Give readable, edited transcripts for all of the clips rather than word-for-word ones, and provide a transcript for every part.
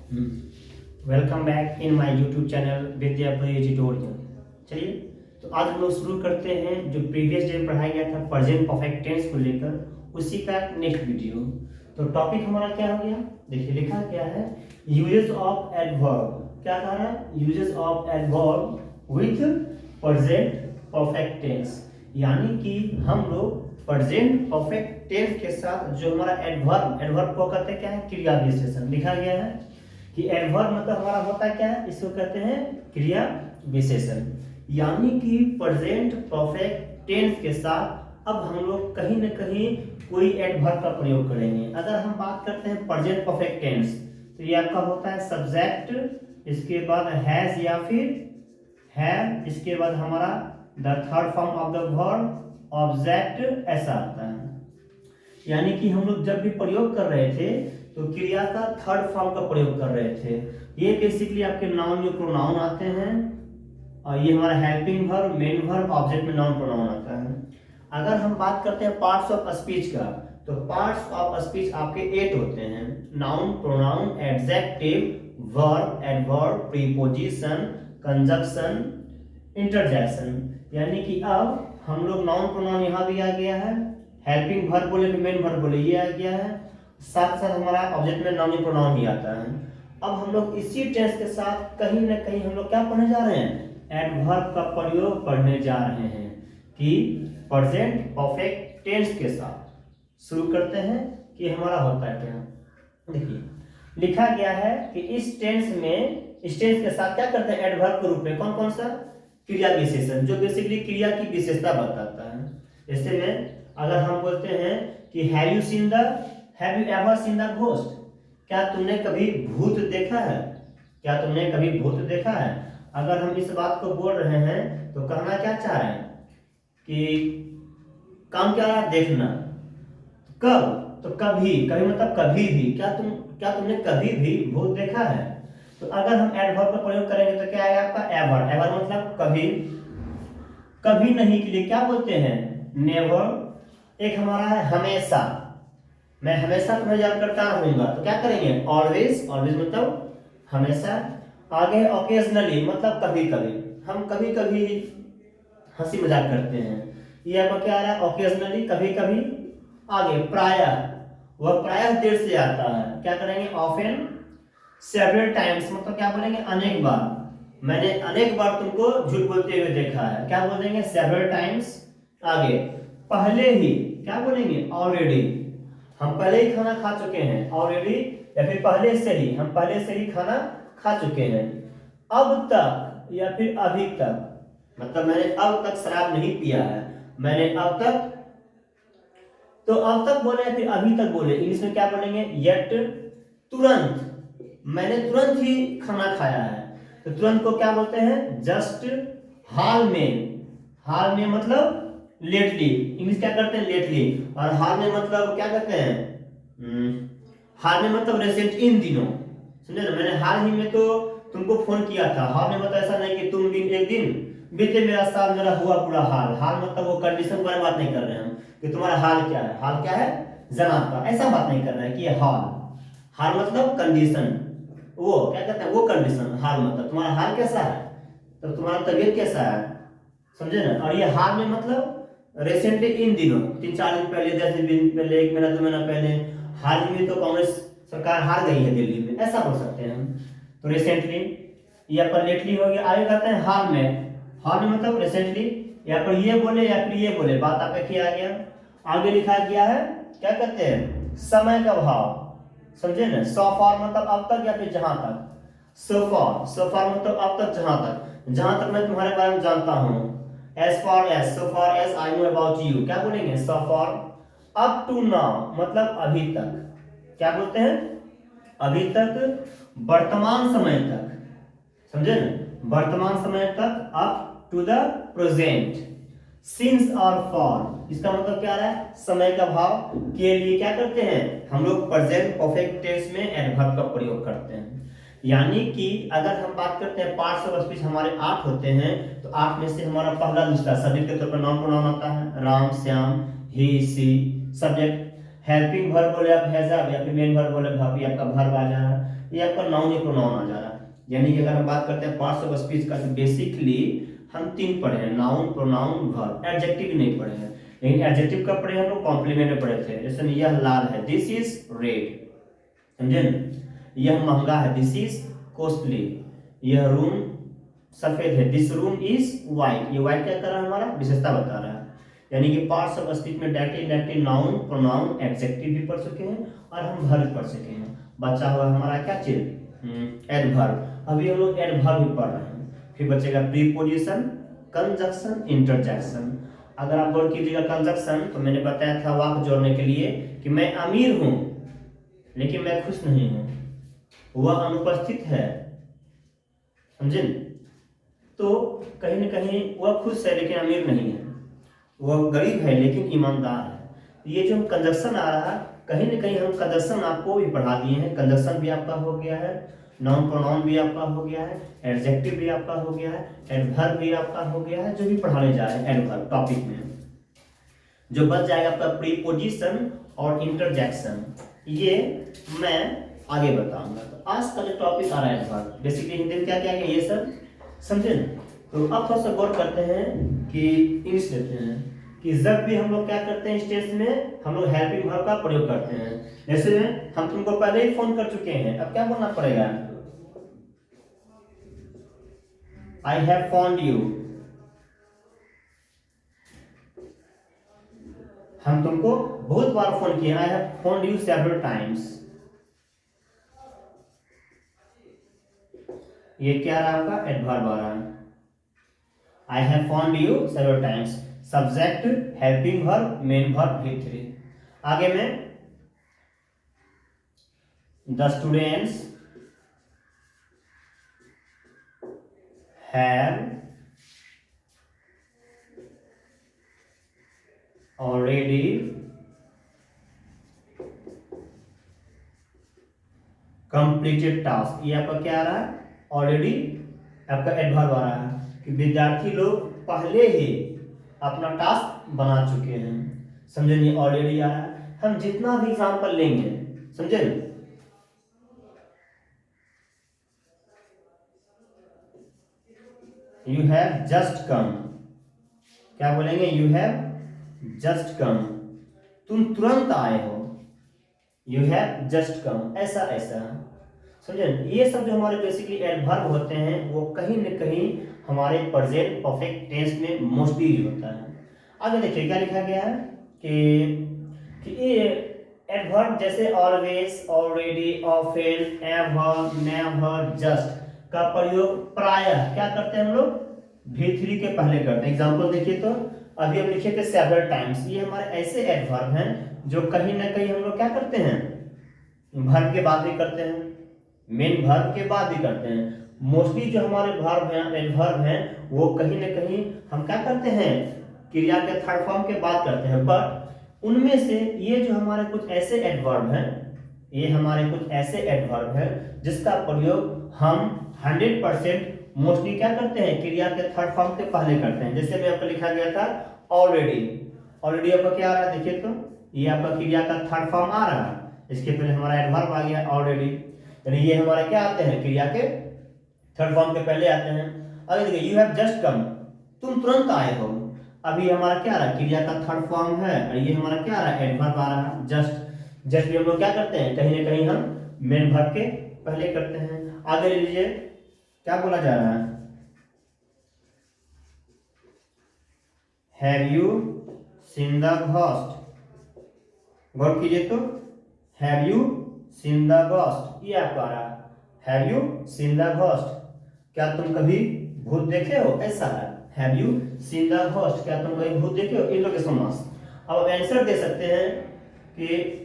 Welcome back in my YouTube channel Vidya tutorial. चलिए, तो आज हम लोग शुरू करते हैं जो प्रीवियस डे पढ़ाया गया था प्रेजेंट परफेक्ट टेंस को लेकर, उसी का नेक्स्ट वीडियो। तो टॉपिक हमारा क्या हो गया, देखिए लिखा क्या है, यूजेस ऑफ एडवर्ब। क्या कह रहा है, uses of adverb with present perfect tense. यानी कि हम लोग प्रेजेंट परफेक्ट टेंस के साथ जो हमारा एडवर्ब को कहते हैं क्या है, क्रिया विशेषण। लिखा गया है कि एडवर्ब मतलब हमारा होता है क्या है, इसको कहते हैं क्रिया विशेषण। यानी कि प्रेजेंट परफेक्ट टेंस के साथ अब हम लोग कहीं न कहीं कोई एडवर्ब का प्रयोग करेंगे। अगर हम बात करते हैं प्रेजेंट परफेक्ट टेंस, तो ये आपका होता है सब्जेक्ट, इसके बाद हैज या फिर हैव, इसके बाद हमारा the third form of the verb object, ऐसा आता है। यानी कि हम लोग जब भी प्रयोग कर रहे थे तो क्रिया का थर्ड फॉर्म का प्रयोग कर रहे थे। ये बेसिकली आपके नाउन में प्रोनाउन आते हैं, और ये हमारा helping verb, main verb, object में नाउन प्रोनाउन आता है। अगर हम बात करते हैं पार्ट्स ऑफ स्पीच का, तो पार्ट्स ऑफ स्पीच आपके 8 होते हैं, noun, pronoun, adjective, verb, adverb, preposition, conjunction, interjection. यानी कि अब हम लोग नाउन प्रोनाउन यहाँ भी आ गया है, हेल्पिंग वर्ब बोले तो मेन वर्ब बोले ये आ गया है, साथ साथ हमारा ऑब्जेक्ट में नाउन प्रोनाउन ही आता है। अब हम लोग इसी टेंस के साथ कहीं ना कहीं हम लोग क्या पढ़ने जा रहे हैं, एडवर्ब का प्रयोग पढ़ने जा रहे हैं कि प्रेजेंट परफेक्ट टेंस के साथ शुरू करते हैं कि हमारा होता है क्या। देखिए लिखा गया है कि इस टेंस में, इस टेंस के साथ क्या करते हैं एडवर्ब के रूप में, कौन कौन सा, क्रिया विशेषण, जो बेसिकली क्रिया की विशेषता बताता है। जैसे में अगर हम बोलते हैं कि have you ever seen the ghost, क्या तुमने कभी भूत देखा है, क्या तुमने कभी भूत देखा है। अगर हम इस बात को बोल रहे हैं तो कहना क्या चाह रहे हैं कि काम क्या रहा, देखना। कब, तो कभी, कभी मतलब कभी भी, क्या तुमने कभी भी भूत देखा है। तो अगर हम एडवर्ब का प्रयोग करेंगे तो क्या आएगा आपका एवर मतलब कभी, कभी नहीं के लिए क्या बोलते हैं नेवर। एक हमारा है हमेशा, मैं हमेशा तुम्हें याद करता रहूंगा, तो क्या करेंगे ऑलवेज मतलब हमेशा। आगे ओकेजनली मतलब कभी कभी, हम कभी कभी हंसी मजाक करते हैं, ये आपका क्या आ रहा है ओकेजनली, कभी कभी। आगे प्रायः, वह प्रायः देर से आता है, क्या करेंगे ऑफेन। सेवरल टाइम्स मतलब क्या बोलेंगे अनेक बार, मैंने अनेक बार तुमको झूठ बोलते हुए देखा है, क्या बोल देंगे सेवरल टाइम्स। आगे पहले ही, क्या बोलेंगे ऑलरेडी, हम पहले ही खाना खा चुके हैं, ऑलरेडी, या फिर पहले से ही, हम पहले से ही खाना खा चुके हैं। अब तक या फिर अभी तक, मतलब मैंने अब तक शराब नहीं पिया है, मैंने अब तक, तो अब तक बोले या फिर अभी तक बोले, इंग्लिश में क्या बोलेंगे येट। तुरंत, मैंने तुरंत ही खाना खाया है, तो तुरंत को क्या बोलते हैं जस्ट। हाल में मतलब लेटली, इंग्लिश क्या करते हैं लेटली, और हाल में मतलब क्या कहते हैं हाल में मतलब रिसेंट, इन दिनों, समझे ना। मैंने हाल ही में तो तुमको फोन किया था, हाल में मतलब ऐसा नहीं कि तुम दिन एक दिन बीते मेरा साल, मेरा हुआ पूरा हाल। हाल मतलब वो कंडीशन पर बात नहीं कर रहे हैं हम कि तुम्हारा हाल क्या है, हाल क्या है जनाब का, ऐसा बात नहीं कर रहे हैं कि हाल मतलब कंडीशन, वो क्या कहते हैं वो कंडीशन, हाल मतलब तुम्हारा हाल कैसा है, तो तुम्हारा तबीयत कैसा है, समझे ना। और ये हाल में मतलब रिसेंटली, इन दिनों, 3-4 दिन पहले, 10 दिन पहले, 1 महीना 2 महीना पहले, हाल ही में तो कांग्रेस सरकार हार गई है दिल्ली में, ऐसा बोल सकते हैं हम। तो रिसेंटली या पर लेटली हो गया। आगे कहते हैं हाल में मतलब रिसेंटली, या पर ये बोले या फिर ये बोले, बात आप किया गया। आगे लिखा गया है क्या कहते हैं समय का भाव, समझे ना। सो फॉर मतलब अब तक या फिर जहां तक, सो फॉर मतलब अब तक, जहां तक मैं तुम्हारे बारे में जानता हूं। as far as, so far as I know about you, क्या बोलेंगे so far। up to now मतलब अभी तक, क्या बोलते हैं अभी तक, वर्तमान समय तक, समझे ना, वर्तमान समय तक, up to the present। since और for, इसका मतलब क्या रहा है समय का भाव के लिए क्या करते हैं हम लोग प्रेजेंट परफेक्ट टेंस में एडवर्ब का प्रयोग करते हैं। यानी कि अगर हम बात करते हैं पार्ट्स ऑफ स्पीच हमारे 8 होते हैं, तो 8 में से हमारा पहला दूसरा सब्जेक्ट के तौर पर नाउन प्रोनाउन आता है, राम, श्याम, ही, सी, सब्जेक्ट। हेल्पिंग वर्ब बोले आप हैज या फिर मेन वर्ब बोले भाभी, आपका वर्ब आ जा रहा है, ये आपका नाउन या प्रोनाउन आ जा रहा है। यानी कि अगर हम बात करते हैं पार्ट्स ऑफ स्पीच का, तो बेसिकली हम 3 पढ़े हैं, नाउन, प्रोनाउन, वर्ब। एडजेक्टिव नहीं पढ़े हैं, लेकिन एडजेक्टिव कब पढ़े हम लोग? कॉम्प्लीमेंट में पढ़े थे। जैसे यह लाल है, दिस इज रेड, समझे न? यह महंगा है, दिस इज कॉस्टली। यह रूम सफेद है, दिस रूम इज व्हाइट। ये व्हाइट क्या कर रहा है? हमारा विशेषता बता रहा है। यानी कि पार्ट्स ऑफ स्पीच में directly indirectly noun, pronoun, adjective भी पढ़ चुके हैं और हम वर्ब पढ़ चुके हैं। बचा हुआ हमारा क्या चीज? एडवर्ब। अभी हम लोग एडवर्ब भी पढ़ रहे हैं। फिर बचेगा प्रीपोजिशन, कंजक्शन, इंटरजेक्शन। अगर आप गौर कीजिएगा कंजक्शन, तो मैंने बताया था वाक्य जोड़ने के लिए कि मैं अमीर हूं लेकिन मैं खुश नहीं हूं, वह अनुपस्थित है, समझे? तो कहीं ना कहीं वह खुश है लेकिन अमीर नहीं है, वह गरीब है लेकिन ईमानदार है। ये जो कंजक्शन आ रहा है, कहीं ना कहीं हम कंजक्शन आपको भी पढ़ा दिए हैं। कंजक्शन भी आपका हो गया है, नाउन प्रोनाउन भी आपका हो गया है, एडजेक्टिव भी आपका हो गया है, एडवर्ब भी आपका हो गया है, जो भी पढ़ाने जा रहे हैं एडवर्ब टॉपिक में। जो बच जाएगा आपका प्रीपोजिशन और इंटरजेक्शन, ये मैं आगे बताऊंगा। तो आज का जो टॉपिक आ रहा है एडवर्ब, बेसिकली हिंदी में क्या क्या है ये सब समझे ना? तो अब थोड़ा सा गौर करते हैं कि इंग्लिश लेते हैं कि जब भी हम लोग क्या करते हैं स्टेज में, हम लोग हेल्पिंग वर्ब का प्रयोग करते हैं। जैसे हम तुमको पहले ही फोन कर चुके हैं, अब क्या बोलना पड़ेगा? I have found you. हम तुमको बहुत बार फोन किए, I have found you several times. ये क्या रहा आपका? एडवर्ब आ रहा है। I have found you several times, subject, helping verb, main verb, V3। आगे में the students have already completed task. ये आपका क्या आ रहा है? ऑलरेडी आपका एडवर्ब आ रहा है कि विद्यार्थी लोग पहले ही अपना टास्क बना चुके हैं, समझे नहीं? ऑलरेडी आ रहा है। हम जितना भी एग्जाम्पल लेंगे, समझे? यू हैव जस्ट कम, क्या बोलेंगे? यू हैव जस्ट कम, तुम तुरंत आए हो। यू हैव जस्ट कम, ऐसा ऐसा, समझे? ये सब जो हमारे बेसिकली एडवर्ब होते हैं, वो कहीं न कहीं हमारे प्रेजेंट परफेक्ट टेंस में मोस्टली यूज होता है। आगे देखिए क्या लिखा गया है कि ये एडवर्ब जैसे always, already, often, ever, never, just का प्रयोग प्रायः क्या करते हैं हम लोग? V3 के पहले करते हैं। एग्जांपल देखिए, तो अभी हम लिखे थे सेवरल टाइम्स। ये हमारे ऐसे एडवर्ब हैं जो कहीं ना कहीं हम लोग क्या करते हैं? वर्ब के बाद भी करते हैं, मेन वर्ब के बाद भी करते हैं। मोस्टली जो हमारे वर्ब हैं, एडवर्ब हैं, वो कहीं ना कहीं हम क्या करते हैं? क्रिया के थर्ड फॉर्म के बाद करते हैं। बट उनमें से ये जो हमारे कुछ ऐसे एडवर्ब हैं, ये हमारे कुछ ऐसे एडवर्ब हैं जिसका प्रयोग हम 100% मोस्टली क्या करते हैं? क्रिया के थर्ड फॉर्म के पहले करते हैं। जैसे में आपको लिखा गया था ऑलरेडी। ऑलरेडी आपका क्या आ रहा है? देखिए, तो ये आपका क्रिया का थर्ड फॉर्म आ रहा है, इसके पहले हमारा एडवर्ब आ गया ऑलरेडी, यानी ये हमारे क्या आते हैं? क्रिया के थर्ड फॉर्म के पहले आते हैं। अगर देखिए यू हैव जस्ट कम, तुम तुरंत आए हो, अभी हमारा क्या आ रहा है? क्रिया का थर्ड फॉर्म है, और ये हमारा क्या आ रहा है? एडवर्ब आ रहा है जस्ट। जस्ट भी हम लोग क्या करते हैं? कहीं ना कहीं हम मेन वर्ब के पहले करते हैं। आगे ले लीजिए, क्या बोला जा रहा है? Have you seen the ghost? गौर कीजिए, तो have you seen the ghost, ये आपका आ रहा है। Have you seen the ghost, क्या तुम कभी भूत देखे हो? ऐसा है। Have you seen the ghost, क्या तुम कभी भूत देखे हो? इन लोग के समास। अब आप आंसर दे सकते हैं कि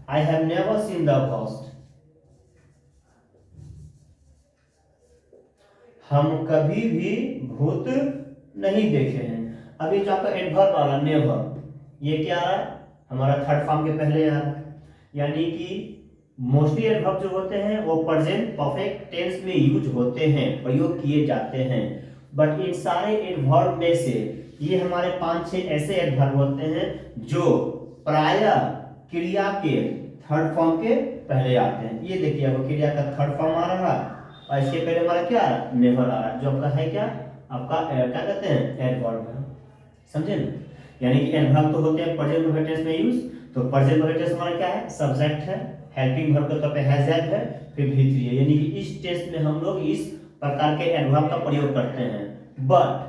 I have never seen the ghost, हम कभी भी भूत नहीं देखे हैं। अभी जो आपका एडवर्ब आ रहा नेवर, ये क्या आ रहा है? हमारा थर्ड फॉर्म के पहले आ रहा है। यानी कि मोस्टली एडवर्ब जो होते हैं वो प्रेजेंट परफेक्ट टेंस में यूज होते हैं, प्रयोग किए जाते हैं। बट इन सारे एडवर्ब में से ये हमारे 5-6 ऐसे एडवर्ब होते हैं जो प्रायः क्रिया के थर्ड फॉर्म के पहले आते हैं। ये देखिए अब क्रिया का थर्ड फॉर्म आ रहा है और इसके पहले हमारा क्या आ रहा है, नेवर आ रहा है, जो आपका है क्या, आपका क्या कहते हैं, एडवर्ब है। समझे ना? यानी कि एडवर्ब तो होते हैं प्रेजेंट परफेक्ट टेंस में यूज। तो प्रेजेंट परफेक्ट टेंस हमारा क्या है, सब्जेक्ट है, हेल्पिंग वर्ब के तौर पे हैज हैव है, फिर भी थ्री है। यानी कि इस टेंस में हम लोग इस प्रकार के एडवर्ब का प्रयोग करते हैं। बट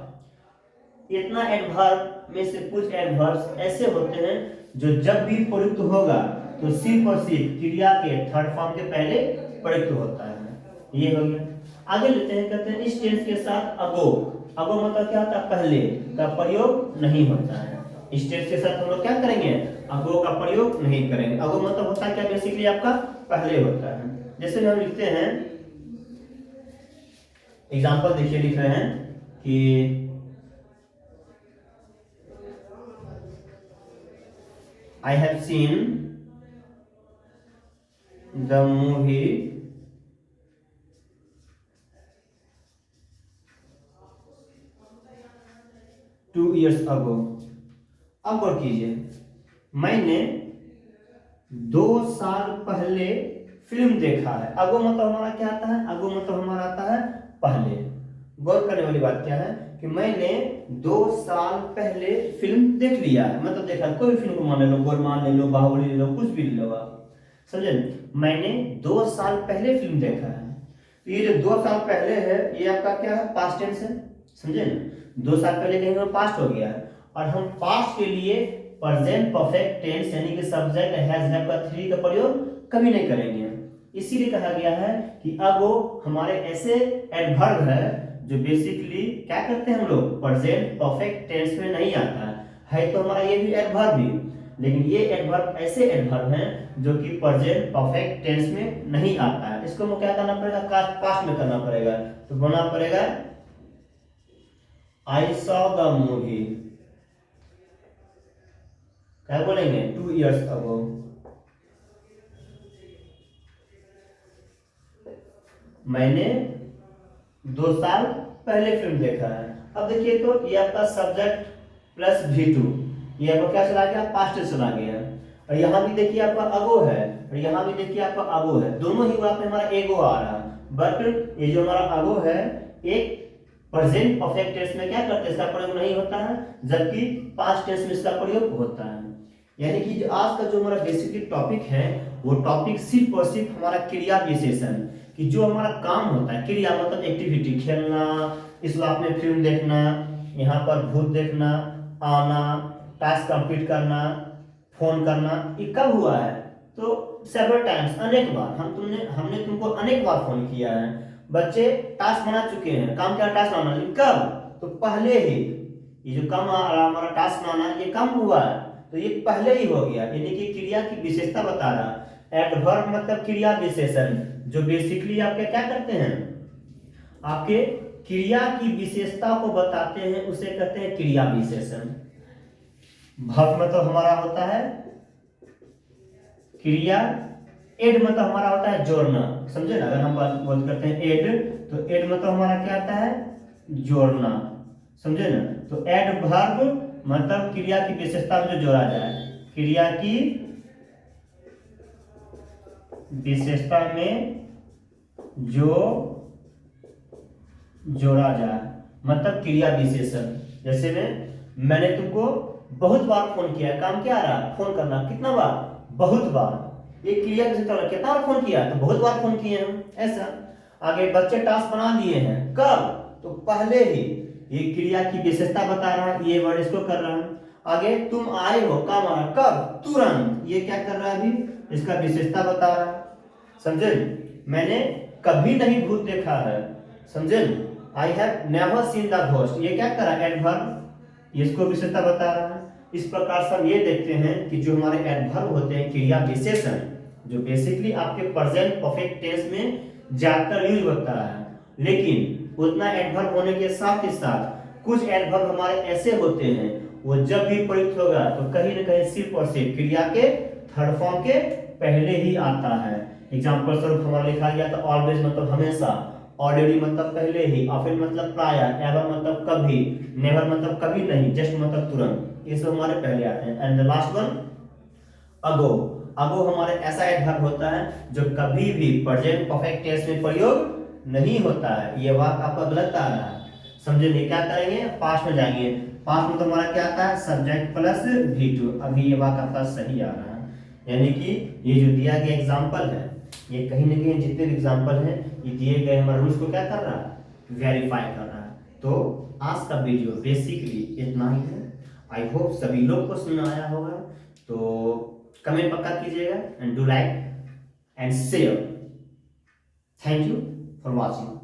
इतना एडवर्ब में से कुछ एडवर्ब्स ऐसे होते हैं जो जब भी प्रयुक्त होगा तो सिर्फ और सिर्फ क्रिया के थर्ड फॉर्म के पहले प्रयुक्त होता है। ये हो गया। आगे लेते हैं, कहते हैं इस टेंस के साथ अगो, अगो मतलब क्या होता है, पहले का प्रयोग नहीं होता है। इस टेंस के साथ हम लोग क्या करेंगे, अगो का प्रयोग नहीं करेंगे। अगो मतलब होता है क्या, बेसिकली आपका पहले होता है। जैसे हम लिखते हैं, एग्जांपल देखिए, लिख रहे हैं कि I have seen the movie 2 years ago। अब गौर कीजिए, मैंने 2 साल पहले फिल्म देखा है। अगो मतलब हमारा क्या आता है, अगो मतलब हमारा आता है पहले। गौर करने वाली बात क्या है कि मैंने 2 साल पहले फिल्म देख लिया है, मतलब देखा, कोई फिल्म को मान ले लो, गोलमाल ले लो, बाहुबली ले लो, कुछ भी ले लो आप, समझे। मैंने 2 साल पहले फिल्म देखा है। तो ये जो 2 साल पहले है ये आपका क्या है, पास्ट टेंस है, समझे ना। 2 साल पहले कहीं पास्ट हो गया है, और हम पास्ट के लिए प्रेजेंट परफेक्ट टेंस यानी कि सब्जेक्ट हैज हैव का थ्री का प्रयोग कभी नहीं करेंगे। इसीलिए कहा गया है कि अगो हमारे ऐसे एडवर्ब है जो बेसिकली क्या करते हैं हम लोग, प्रेजेंट परफेक्ट टेंस में नहीं आता है तो हमारा ये भी एडवर्ब भी, लेकिन ये एडवर्ब ऐसे एडवर्ब हैं जो कि प्रेजेंट परफेक्ट टेंस में नहीं आता है। इसको हमें क्या करना पड़ेगा, पास्ट में करना पड़ेगा। तो बोलना पड़ेगा आई सॉ द मूवी, क्या बोलेंगे, 2 years ago। मैंने 2 साल पहले फिल्म देखा है। अब देखिए तो ये आपका सब्जेक्ट प्लस V2, ये आपका क्या चला गया, पास्ट चला गया। और यहाँ भी देखिए आपका अगो है, और यहाँ भी देखिए आपका अगो है, दोनों ही वहां पे हमारा एगो आ रहा है। बट ये जो हमारा अगो है एक प्रेजेंट परफेक्ट टेंस में क्या करते हैं, इसका प्रयोग नहीं होता है, जबकि पास्ट टेंस में इसका प्रयोग होता है। यानी कि जो आज का जो हमारा बेसिकली टॉपिक है वो टॉपिक सिर्फ और सिर्फ हमारा क्रिया विशेषण, कि जो हमारा काम होता है, क्रिया मतलब एक्टिविटी, खेलना, इस्लाम में फिल्म देखना, यहाँ पर भूत देखना, आना, टास्क कंप्लीट करना, फोन करना, ये कब हुआ है, तो सेवरल टाइम्स, अनेक बार हमने तुमको अनेक बार फोन किया है। बच्चे टास्क बना चुके हैं, काम क्या टास्क बनाना, कब, तो पहले ही। ये जो काम आ रहा हमारा टास्क बनाना, ये कम हुआ है, तो ये पहले ही हो गया, यानी कि क्रिया की विशेषता बता रहा। एडवर्ब मतलब क्रिया विशेषण, जो बेसिकली आपके क्या करते हैं, आपके क्रिया की विशेषता को बताते हैं, उसे कहते हैं क्रिया विशेषण। वर्ब मतलब हमारा होता है क्रिया, एड मतलब हमारा होता है जोड़ना, समझे ना। अगर हम बात करते हैं एड, तो एड मतलब हमारा क्या आता है, जोड़ना, समझे ना। तो एड वर्ब मतलब क्रिया की विशेषता में जो जोड़ा जाए, क्रिया की विशेषता में जो जोड़ा जाए, मतलब क्रिया विशेषण। जैसे मैंने तुमको बहुत बार फोन किया, काम क्या आ रहा, फोन करना, कितना बार, बहुत बार। ये क्रिया विशेषता, कितना बार फोन किया, तो बहुत बार फोन किए हम, ऐसा। आगे बच्चे टास्क बना लिए हैं, कब, तो पहले ही, ये क्रिया की विशेषता बता रहा है, ये वर्ड इसको कर रहा है। आगे तुम आए हो, काम आ रहा, कब, तुरंत, ये क्या कर रहा है अभी, इसका विशेषता बता रहा है, समझे। मैंने कभी नहीं भूत देखा है, समझे। I have never seen the ghost, ये क्या कर रहा है, एडवर्ब, इसको विशेषता बता रहा है। इस प्रकार से हम ये देखते हैं कि जो हमारे एडवर्ब होते हैं क्रिया विशेषण, जो बेसिकली आपके प्रेजेंट परफेक्ट टेंस में ज्यादातर यूज होता है, लेकिन उतना एडवर्ब होने के साथ ही साथ कुछ एडवर्ब हमारे ऐसे होते हैं वो जब भी प्रयुक्त होगा तो कहीं ना कहीं सिर्फ और सिर्फ क्रिया के थर्ड फॉर्म के पहले ही आता है। एग्जाम्पल स्वरूप हमारा लिखा गया था ऑलवेज मतलब हमेशा, ऑलरेडी मतलब पहले ही, ऑफन मतलब प्रायः, एवर मतलब कभी, नेवर मतलब कभी नहीं, जस्ट मतलब तुरंत, ये सब हमारे पहले आते हैं। एंड द लास्ट वन अगो। अगो हमारे ऐसा एडवर्ब होता है जो कभी भी प्रेजेंट परफेक्ट टेंस में प्रयोग नहीं होता है। ये वाक्य आपका गलत आ रहा है, समझे नहीं? क्या करेंगे, पास्ट में जाएंगे। पास्ट में तो हमारा क्या आता है, सब्जेक्ट प्लस V2। अभी ये वाक्य आपका सही आ रहा है, यानी कि ये जो दिया गया एग्जाम्पल है, ये कहीं ना कहीं जितने भी एग्जाम्पल हैं ये दिए गए हमारे रूल्स को क्या कर रहा है, वेरीफाई कर रहा है। तो आज का वीडियो बेसिकली इतना ही है। आई होप सभी लोग को सुनना आया होगा। तो कमेंट पक्का कीजिएगा and do like and share. Thank you for watching.